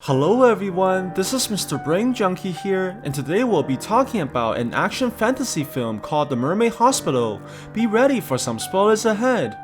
Hello everyone, this is Mr. Brain Junkie here, and today we'll be talking about an action fantasy film called The Mermaid Hospital. Be ready for some spoilers ahead.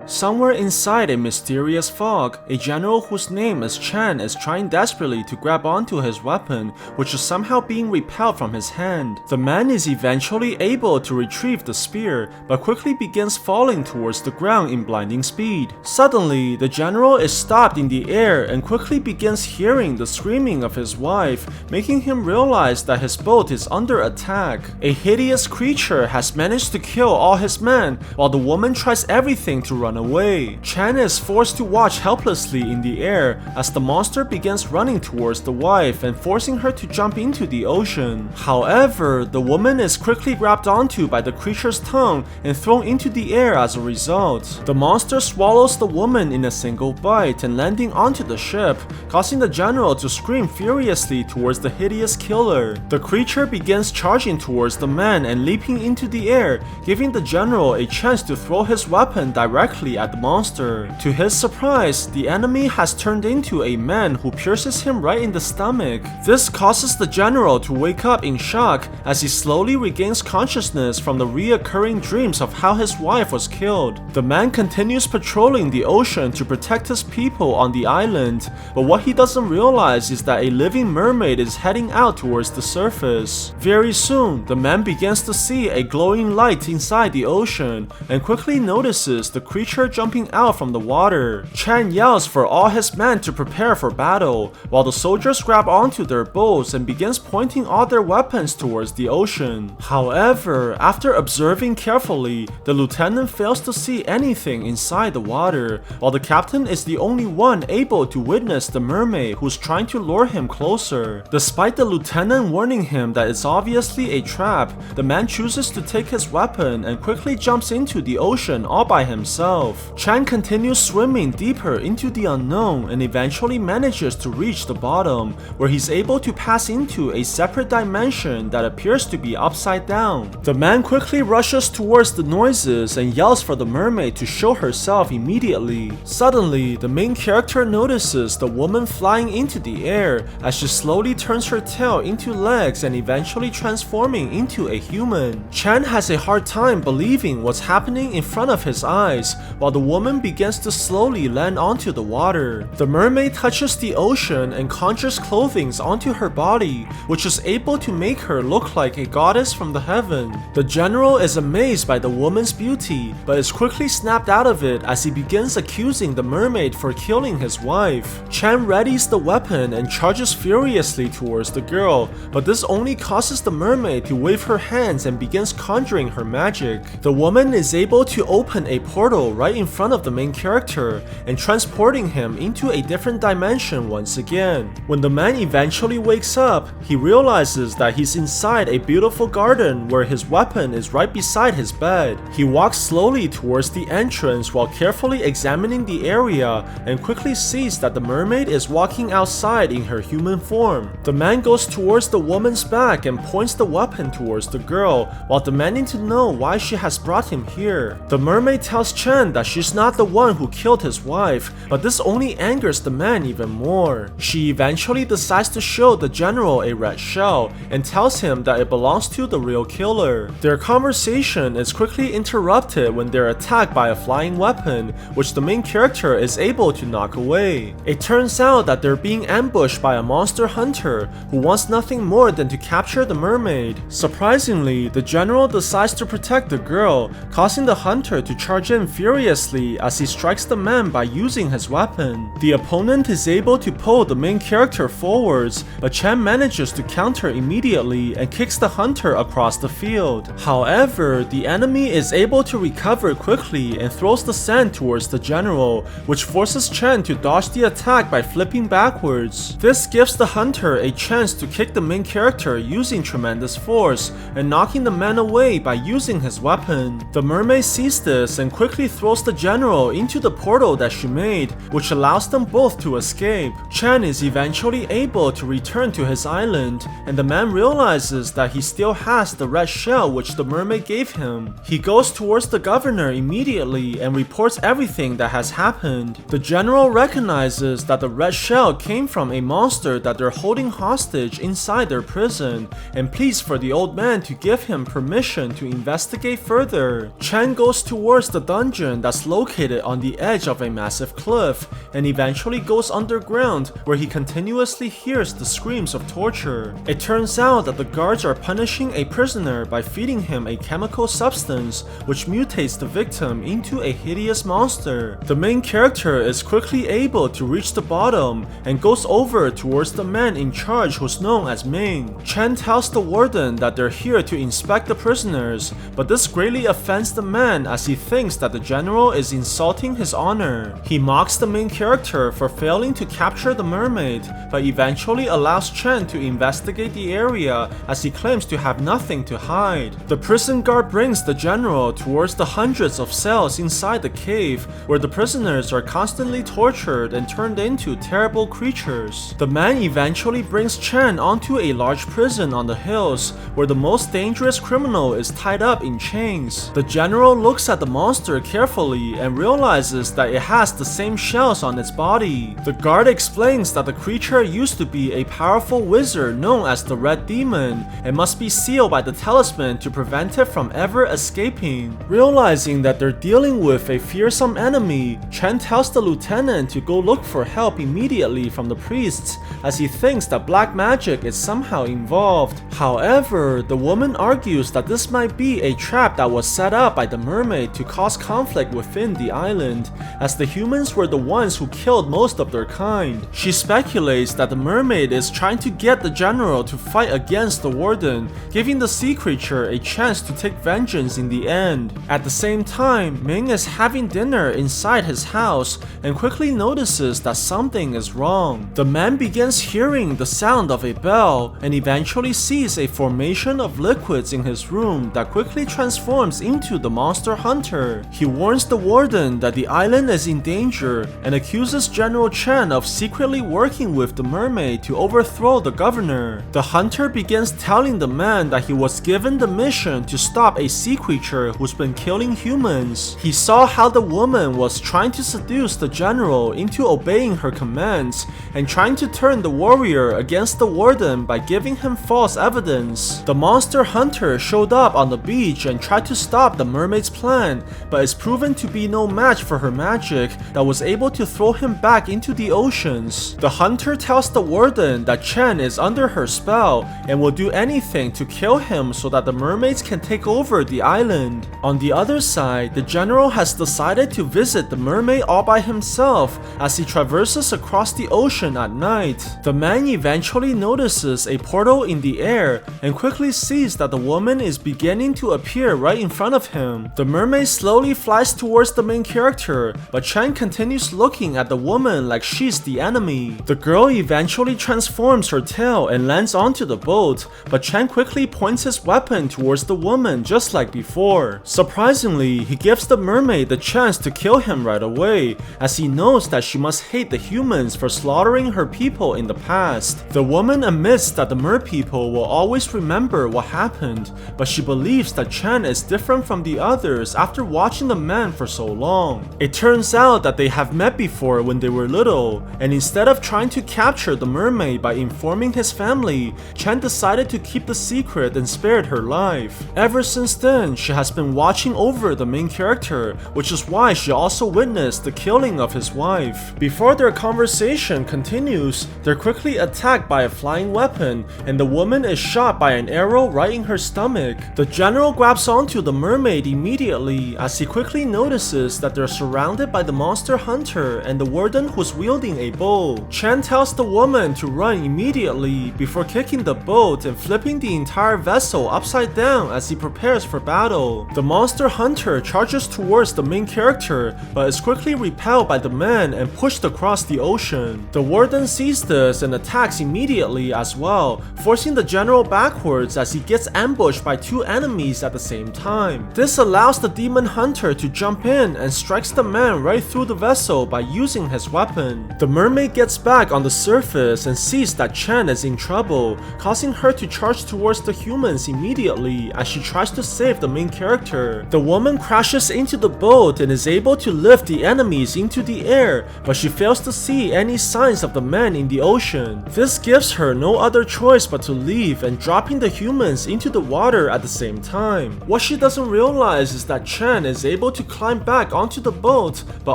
Somewhere inside a mysterious fog, a general whose name is Chan is trying desperately to grab onto his weapon, which is somehow being repelled from his hand. The man is eventually able to retrieve the spear, but quickly begins falling towards the ground in blinding speed. Suddenly, the general is stopped in the air and quickly begins hearing the screaming of his wife, making him realize that his boat is under attack. A hideous creature has managed to kill all his men, while the woman tries everything to run away. Chan is forced to watch helplessly in the air as the monster begins running towards the wife and forcing her to jump into the ocean. However, the woman is quickly grabbed onto by the creature's tongue and thrown into the air as a result. The monster swallows the woman in a single bite and landing onto the ship, causing the general to scream furiously towards the hideous killer. The creature begins charging towards the man and leaping into the air, giving the general a chance to throw his weapon directly at the monster. To his surprise, the enemy has turned into a man who pierces him right in the stomach. This causes the general to wake up in shock as he slowly regains consciousness from the reoccurring dreams of how his wife was killed. The man continues patrolling the ocean to protect his people on the island, but what he doesn't realize is that a living mermaid is heading out towards the surface. Very soon, the man begins to see a glowing light inside the ocean and quickly notices the creature jumping out from the water. Chan yells for all his men to prepare for battle, while the soldiers grab onto their bows and begins pointing all their weapons towards the ocean. However, after observing carefully, the lieutenant fails to see anything inside the water, while the captain is the only one able to witness the mermaid who's trying to lure him closer. Despite the lieutenant warning him that it's obviously a trap, the man chooses to take his weapon and quickly jumps into the ocean all by himself. Chan continues swimming deeper into the unknown and eventually manages to reach the bottom, where he's able to pass into a separate dimension that appears to be upside down. The man quickly rushes towards the noises and yells for the mermaid to show herself immediately. Suddenly, the main character notices the woman flying into the air as she slowly turns her tail into legs and eventually transforming into a human. Chan has a hard time believing what's happening in front of his eyes, while the woman begins to slowly land onto the water. The mermaid touches the ocean and conjures clothing onto her body, which is able to make her look like a goddess from the heaven. The general is amazed by the woman's beauty, but is quickly snapped out of it as he begins accusing the mermaid for killing his wife. Chan readies the weapon and charges furiously towards the girl, but this only causes the mermaid to wave her hands and begins conjuring her magic. The woman is able to open a portal right in front of the main character and transporting him into a different dimension once again. When the man eventually wakes up, he realizes that he's inside a beautiful garden where his weapon is right beside his bed. He walks slowly towards the entrance while carefully examining the area and quickly sees that the mermaid is walking outside in her human form. The man goes towards the woman's back and points the weapon towards the girl while demanding to know why she has brought him here. The mermaid tells Chan that she's not the one who killed his wife, but this only angers the man even more. She eventually decides to show the general a red shell and tells him that it belongs to the real killer. Their conversation is quickly interrupted when they're attacked by a flying weapon, which the main character is able to knock away. It turns out that they're being ambushed by a monster hunter who wants nothing more than to capture the mermaid. Surprisingly, the general decides to protect the girl, causing the hunter to charge in furiously as he strikes the man by using his weapon. The opponent is able to pull the main character forwards, but Chan manages to counter immediately and kicks the hunter across the field. However, the enemy is able to recover quickly and throws the sand towards the general, which forces Chan to dodge the attack by flipping backwards. This gives the hunter a chance to kick the main character using tremendous force and knocking the man away by using his weapon. The mermaid sees this and quickly throws throws the general into the portal that she made, which allows them both to escape. Chen is eventually able to return to his island, and the man realizes that he still has the red shell which the mermaid gave him. He goes towards the governor immediately and reports everything that has happened. The general recognizes that the red shell came from a monster that they're holding hostage inside their prison, and pleads for the old man to give him permission to investigate further. Chen goes towards the dungeon that's located on the edge of a massive cliff, and eventually goes underground where he continuously hears the screams of torture. It turns out that the guards are punishing a prisoner by feeding him a chemical substance which mutates the victim into a hideous monster. The main character is quickly able to reach the bottom and goes over towards the man in charge who's known as Ming. Chen tells the warden that they're here to inspect the prisoners, but this greatly offends the man as he thinks that the general is insulting his honor. He mocks the main character for failing to capture the mermaid, but eventually allows Chen to investigate the area as he claims to have nothing to hide. The prison guard brings the general towards the hundreds of cells inside the cave where the prisoners are constantly tortured and turned into terrible creatures. The man eventually brings Chen onto a large prison on the hills where the most dangerous criminal is tied up in chains. The general looks at the monster carefully and realizes that it has the same shells on its body. The guard explains that the creature used to be a powerful wizard known as the Red Demon and must be sealed by the talisman to prevent it from ever escaping. Realizing that they're dealing with a fearsome enemy, Chen tells the lieutenant to go look for help immediately from the priests as he thinks that black magic is somehow involved. However, the woman argues that this might be a trap that was set up by the mermaid to cause conflict within the island, as the humans were the ones who killed most of their kind. She speculates that the mermaid is trying to get the general to fight against the warden, giving the sea creature a chance to take vengeance in the end. At the same time, Ming is having dinner inside his house and quickly notices that something is wrong. The man begins hearing the sound of a bell and eventually sees a formation of liquids in his room that quickly transforms into the monster hunter. He warns the warden that the island is in danger and accuses General Chen of secretly working with the mermaid to overthrow the governor. The hunter begins telling the man that he was given the mission to stop a sea creature who's been killing humans. He saw how the woman was trying to seduce the general into obeying her commands and trying to turn the warrior against the warden by giving him false evidence. The monster hunter showed up on the beach and tried to stop the mermaid's plan, but is proven to be no match for her magic that was able to throw him back into the oceans. The hunter tells the warden that Chen is under her spell and will do anything to kill him so that the mermaids can take over the island. On the other side, the general has decided to visit the mermaid all by himself as he traverses across the ocean at night. The man eventually notices a portal in the air and quickly sees that the woman is beginning to appear right in front of him. The mermaid slowly flies towards the main character, but Chen continues looking at the woman like she's the enemy. The girl eventually transforms her tail and lands onto the boat, but Chen quickly points his weapon towards the woman just like before. Surprisingly, he gives the mermaid the chance to kill him right away, as he knows that she must hate the humans for slaughtering her people in the past. The woman admits that the mer people will always remember what happened, but she believes that Chen is different from the others after watching the man for so long. It turns out that they have met before when they were little, and instead of trying to capture the mermaid by informing his family, Chen decided to keep the secret and spared her life. Ever since then, she has been watching over the main character, which is why she also witnessed the killing of his wife. Before their conversation continues, they're quickly attacked by a flying weapon, and the woman is shot by an arrow right in her stomach. The general grabs onto the mermaid immediately as he quickly notices that they're surrounded by the monster hunter and the warden who's wielding a bow. Chen tells the woman to run immediately before kicking the boat and flipping the entire vessel upside down as he prepares for battle. The monster hunter charges towards the main character, but is quickly repelled by the man and pushed across the ocean. The warden sees this and attacks immediately as well, forcing the general backwards as he gets ambushed by two enemies at the same time. This allows the demon hunter to jump in and strikes the man right through the vessel by using his weapon. The mermaid gets back on the surface and sees that Chen is in trouble, causing her to charge towards the humans immediately as she tries to save the main character. The woman crashes into the boat and is able to lift the enemies into the air, but she fails to see any signs of the men in the ocean. This gives her no other choice but to leave and dropping the humans into the water at the same time. What she doesn't realize is that Chen is able to climb back onto the boat, but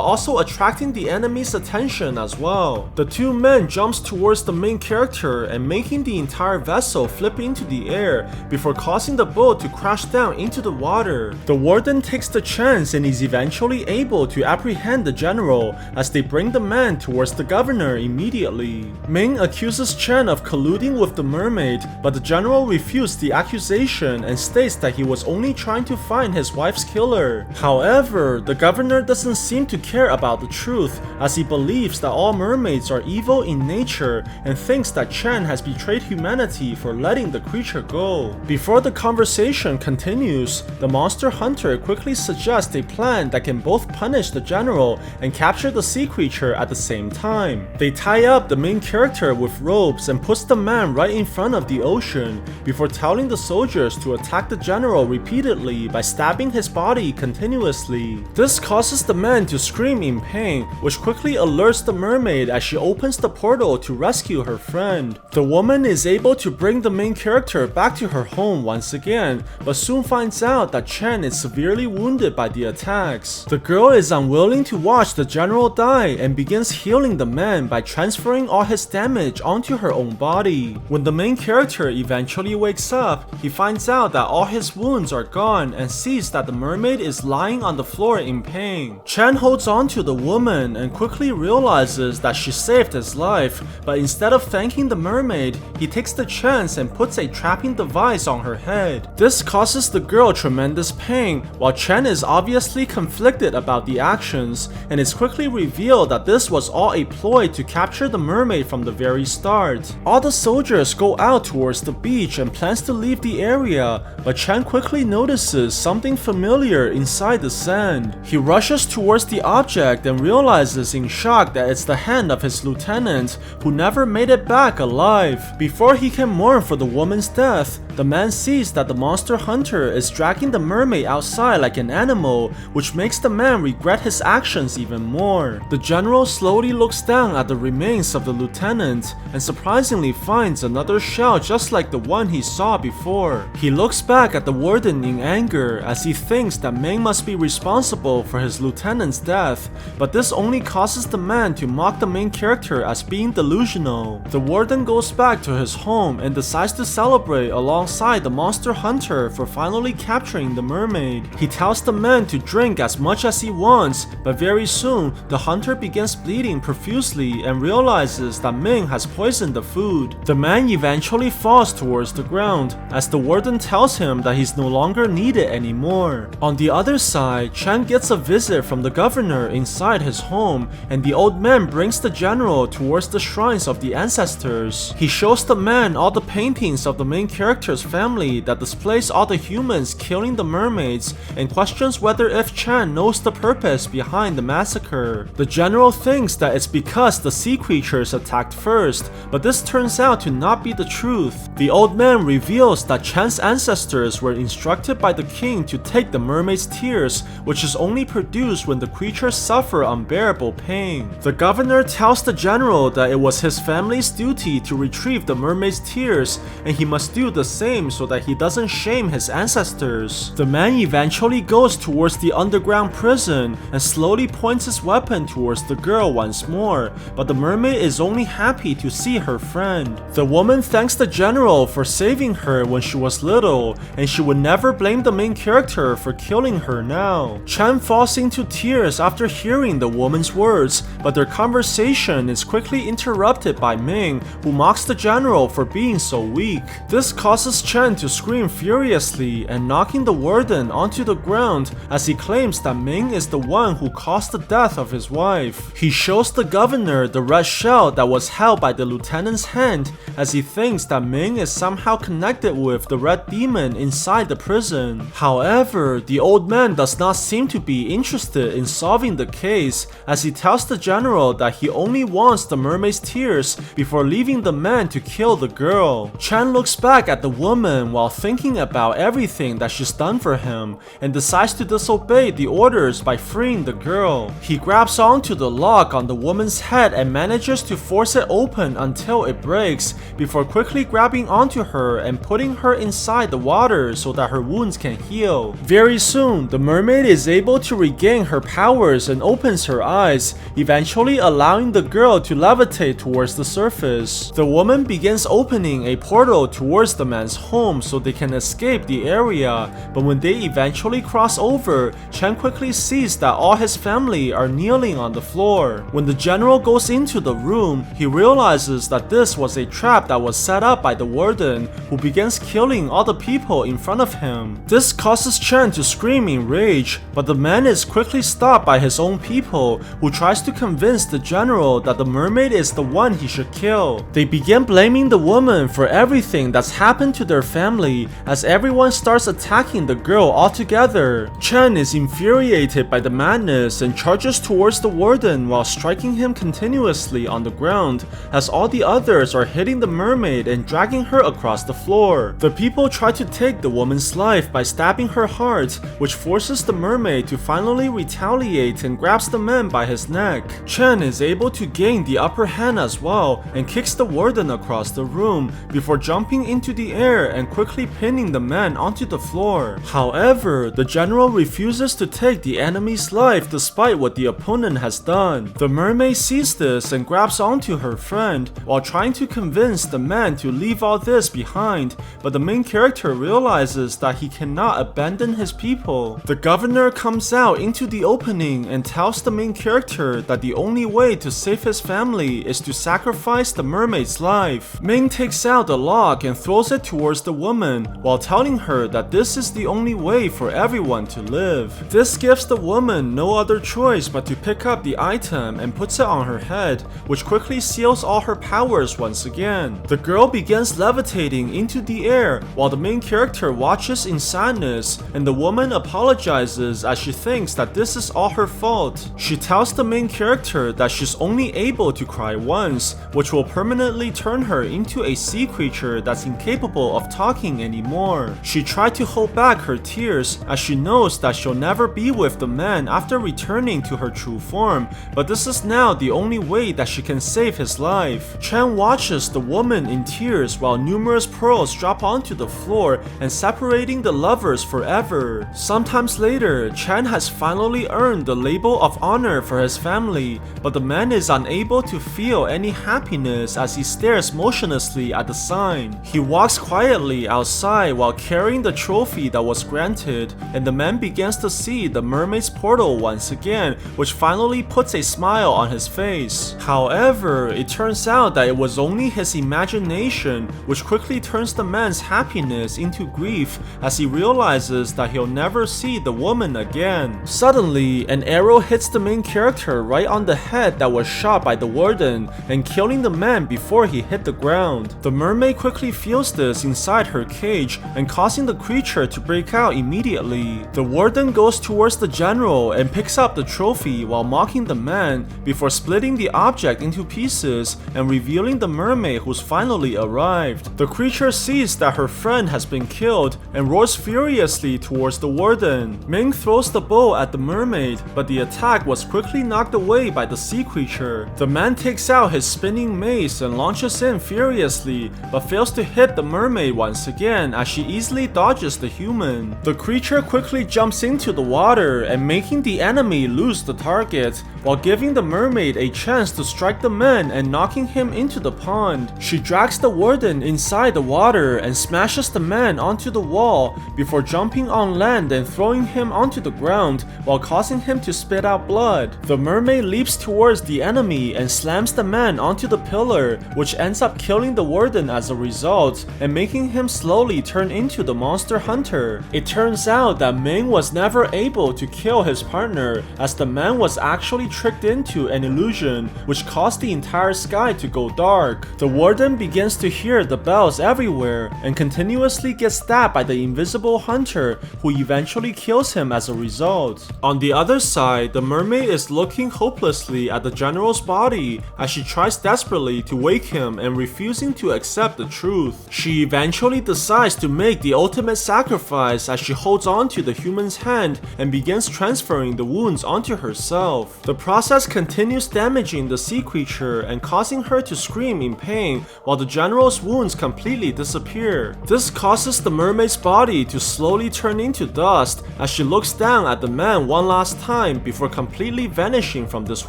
also attracting the enemy's attention as well. The two men jumps towards the main character and making the entire vessel flip into the air before causing the boat to crash down into the water. The warden takes the chance and is eventually able to apprehend the general as they bring the man towards the governor immediately. Ming accuses Chen of colluding with the mermaid, but the general refused the accusation and states that he was only trying to find his wife's killer. However, the governor doesn't seem to care about the truth as he believes that all mermaids are evil in nature and thinks that Chen has betrayed humanity for letting the creature go. Before the conversation continues, the monster hunter quickly suggests a plan that can both punish the general and capture the sea creature at the same time. They tie up the main character with ropes and puts the man right in front of the ocean before telling the soldiers to attack the general repeatedly by stabbing his body continuously. This causes the man to scream in pain, which quickly alerts the mermaid as she opens the portal to rescue her friend. The woman is able to bring the main character back to her home once again, but soon finds out that Chen is severely wounded by the attacks. The girl is unwilling to watch the general die and begins healing the man by transferring all his damage onto her own body. When the main character eventually wakes up, he finds out that all his wounds are gone and sees that the mermaid is lying on the floor in pain. Chen holds on to the woman and quickly realizes that she saved his life, but instead of thanking the mermaid, he takes the chance and puts a trapping device on her head. This causes the girl tremendous pain, while Chen is obviously conflicted about the actions, and it's quickly revealed that this was all a ploy to capture the mermaid from the very start. All the soldiers go out towards the beach and plans to leave the area, but Chen quickly notices something familiar inside the sand. He rushes towards the object and realizes in shock that it's the hand of his lieutenant, who never made it back alive. Before he can mourn for the woman's death, the man sees that the monster hunter is dragging the mermaid outside like an animal, which makes the man regret his actions even more. The general slowly looks down at the remains of the lieutenant and surprisingly finds another shell just like the one he saw before. He looks back at the warden in anger as he thinks that Ming must be responsible for his lieutenant's death, but this only causes the man to mock the main character as being delusional. The warden goes back to his home and decides to celebrate alongside the monster hunter for finally capturing the mermaid. He tells the man to drink as much as he wants, but very soon the hunter begins bleeding profusely and realizes that Ming has poisoned the food. The man eventually falls towards the ground as the warden tells him that he's no longer needed anymore. On the other side, Chen gets a visit from the governor inside his home, and the old man brings the general towards the shrines of the ancestors. He shows the man all the paintings of the main character's family that displays all the humans killing the mermaids and questions whether if Chen knows the purpose behind the massacre. The general thinks that it's because the sea creatures attacked first, but this turns out to not be the truth. The old man reveals that Chen's ancestors were instructed by the king to take the mermaid's tears, which is only produced when the creatures suffer unbearable pain. The governor tells the general that it was his family's duty to retrieve the mermaid's tears, and he must do the same so that he doesn't shame his ancestors. The man eventually goes towards the underground prison and slowly points his weapon towards the girl once more, but the mermaid is only happy to see her friend. The woman thanks the general for saving her when she was little, and she would never blame the main character for killing her now. Chen falls into tears after hearing the woman's words, but their conversation is quickly interrupted by Ming, who mocks the general for being so weak. This causes Chen to scream furiously and knocking the warden onto the ground as he claims that Ming is the one who caused the death of his wife. He shows the governor the red shell that was held by the lieutenant's hand as he thinks that Ming Ming is somehow connected with the red demon inside the prison. However, the old man does not seem to be interested in solving the case, as he tells the general that he only wants the mermaid's tears before leaving the man to kill the girl. Chen looks back at the woman while thinking about everything that she's done for him and decides to disobey the orders by freeing the girl. He grabs onto the lock on the woman's head and manages to force it open until it breaks before quickly grabbing onto her and putting her inside the water so that her wounds can heal. Very soon, the mermaid is able to regain her powers and opens her eyes, eventually allowing the girl to levitate towards the surface. The woman begins opening a portal towards the man's home so they can escape the area, but when they eventually cross over, Chen quickly sees that all his family are kneeling on the floor. When the general goes into the room, he realizes that this was a trap that was set up by the warden, who begins killing all the people in front of him. This causes Chen to scream in rage, but the man is quickly stopped by his own people, who tries to convince the general that the mermaid is the one he should kill. They begin blaming the woman for everything that's happened to their family, as everyone starts attacking the girl altogether. Chen is infuriated by the madness and charges towards the warden while striking him continuously on the ground, as all the others are hitting the mermaid and dragging her across the floor. The people try to take the woman's life by stabbing her heart, which forces the mermaid to finally retaliate and grabs the man by his neck. Chen is able to gain the upper hand as well and kicks the warden across the room before jumping into the air and quickly pinning the man onto the floor. However, the general refuses to take the enemy's life despite what the opponent has done. The mermaid sees this and grabs onto her friend while trying to convince the man to leave all this behind, but the main character realizes that he cannot abandon his people. The governor comes out into the opening and tells the main character that the only way to save his family is to sacrifice the mermaid's life. Ming takes out the lock and throws it towards the woman while telling her that this is the only way for everyone to live. This gives the woman no other choice but to pick up the item and puts it on her head, which quickly seals all her powers once again. The girl begins levitating into the air while the main character watches in sadness, and the woman apologizes as she thinks that this is all her fault. She tells the main character that she's only able to cry once, which will permanently turn her into a sea creature that's incapable of talking anymore. She tried to hold back her tears as she knows that she'll never be with the man after returning to her true form, but this is now the only way that she can save his life. Chen watches the woman in tears while numerous pearls drop onto the floor and separating the lovers forever. Sometimes later, Chen has finally earned the label of honor for his family, but the man is unable to feel any happiness as he stares motionlessly at the sign. He walks quietly outside while carrying the trophy that was granted, and the man begins to see the mermaid's portal once again, which finally puts a smile on his face. However, it turns out that it was only his imagination, which quickly turns the man's happiness into grief as he realizes that he'll never see the woman again. Suddenly, an arrow hits the main character right on the head that was shot by the warden and killing the man before he hit the ground. The mermaid quickly feels this inside her cage and causing the creature to break out immediately. The warden goes towards the general and picks up the trophy while mocking the man before splitting the object into pieces and revealing the mermaid who's finally arrived. The creature sees that her friend has been killed and roars furiously towards the warden. Ming throws the bow at the mermaid, but the attack was quickly knocked away by the sea creature. The man takes out his spinning mace and launches in furiously, but fails to hit the mermaid once again as she easily dodges the human. The creature quickly jumps into the water and making the enemy lose the target, while giving the mermaid a chance to strike the man and knocking him into the pond. She drags the warden inside the water and smashes the man onto the wall before jumping on land and throwing him onto the ground while causing him to spit out blood. The mermaid leaps towards the enemy and slams the man onto the pillar, which ends up killing the warden as a result and making him slowly turn into the monster hunter. It turns out that Ming was never able to kill his partner as the man was actually tricked into an illusion, which caused the entire sky to go dark. The warden begins to hear hear the bells everywhere and continuously gets stabbed by the invisible hunter, who eventually kills him as a result. On the other side, the mermaid is looking hopelessly at the general's body as she tries desperately to wake him and refusing to accept the truth. She eventually decides to make the ultimate sacrifice as she holds on to the human's hand and begins transferring the wounds onto herself. The process continues damaging the sea creature and causing her to scream in pain while the general's wounds completely disappear. This causes the mermaid's body to slowly turn into dust as she looks down at the man one last time before completely vanishing from this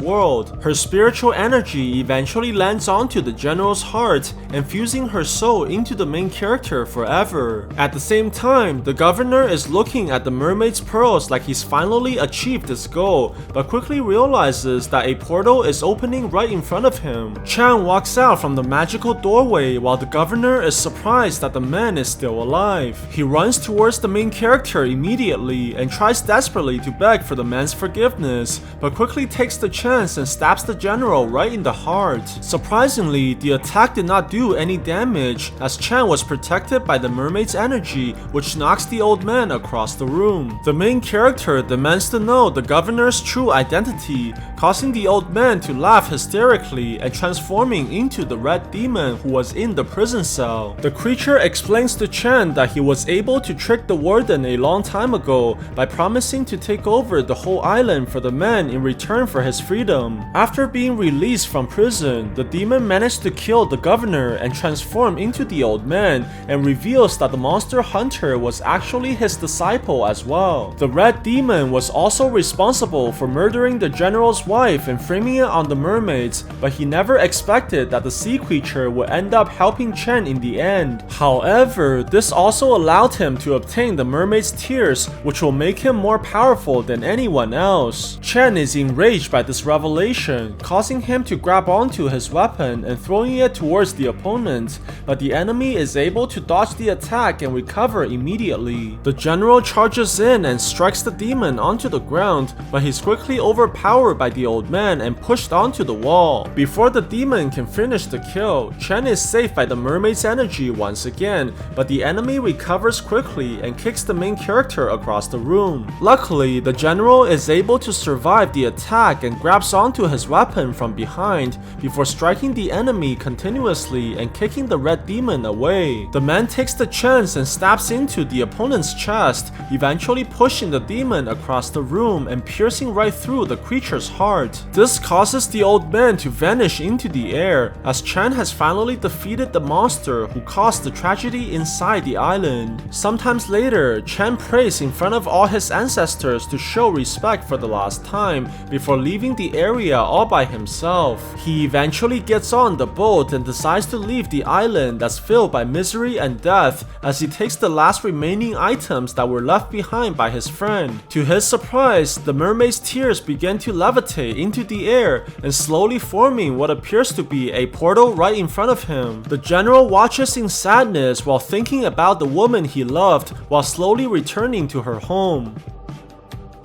world. Her spiritual energy eventually lands onto the general's heart and fusing her soul into the main character forever. At the same time, the governor is looking at the mermaid's pearls like he's finally achieved his goal, but quickly realizes that a portal is opening right in front of him. Chan walks out from the magical doorway while the governor is surprised that the man is still alive. He runs towards the main character immediately and tries desperately to beg for the man's forgiveness, but quickly takes the chance and stabs the general right in the heart. Surprisingly, the attack did not do any damage as Chan was protected by the mermaid's energy, which knocks the old man across the room. The main character demands to know the governor's true identity, causing the old man to laugh hysterically and transforming into the red demon who was in the prison cell. The creature explains to Chan that he was able to trick the warden a long time ago by promising to take over the whole island for the man in return for his freedom. After being released from prison, the demon managed to kill the governor and transform into the old man, and reveals that the monster hunter was actually his disciple as well. The red demon was also responsible for murdering the general's wife and framing it on the mermaids, but he never expected that the sea creature would end up helping Chen in the end. However, this also allowed him to obtain the mermaid's tears, which will make him more powerful than anyone else. Chen is enraged by this revelation, causing him to grab onto his weapon and throwing it towards the opponent, but the enemy is able to dodge the attack and recover immediately. The general charges in and strikes the demon onto the ground, but he's quickly overpowered by the old man and pushed onto the wall. Before the demon can finish the kill, Chen is saved by the mermaid's energy once again, but the enemy recovers quickly and kicks the main character across the room. Luckily, the general is able to survive the attack and grabs onto his weapon from behind before striking the enemy continuously and kicking the red demon away. The man takes the chance and stabs into the opponent's chest, eventually pushing the demon across the room and piercing right through the creature's heart. This causes the old man to vanish into the air as Chan has finally defeated the monster who caused the tragedy inside the island. Sometimes later, Chan prays in front of all his ancestors to show respect for the last time before leaving the area all by himself. He eventually gets on the boat and decides to leave the island that's filled by misery and death as he takes the last remaining items that were left behind by his friend. To his surprise, the mermaid's tears begin to levitate into the air and slowly forming what appears to be a portal right in front of him. The general watches in sadness while thinking about the woman he loved while slowly returning to her home.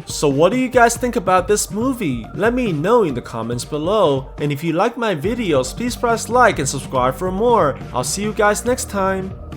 So what do you guys think about this movie? Let me know in the comments below, and if you like my videos, please press like and subscribe for more. I'll see you guys next time.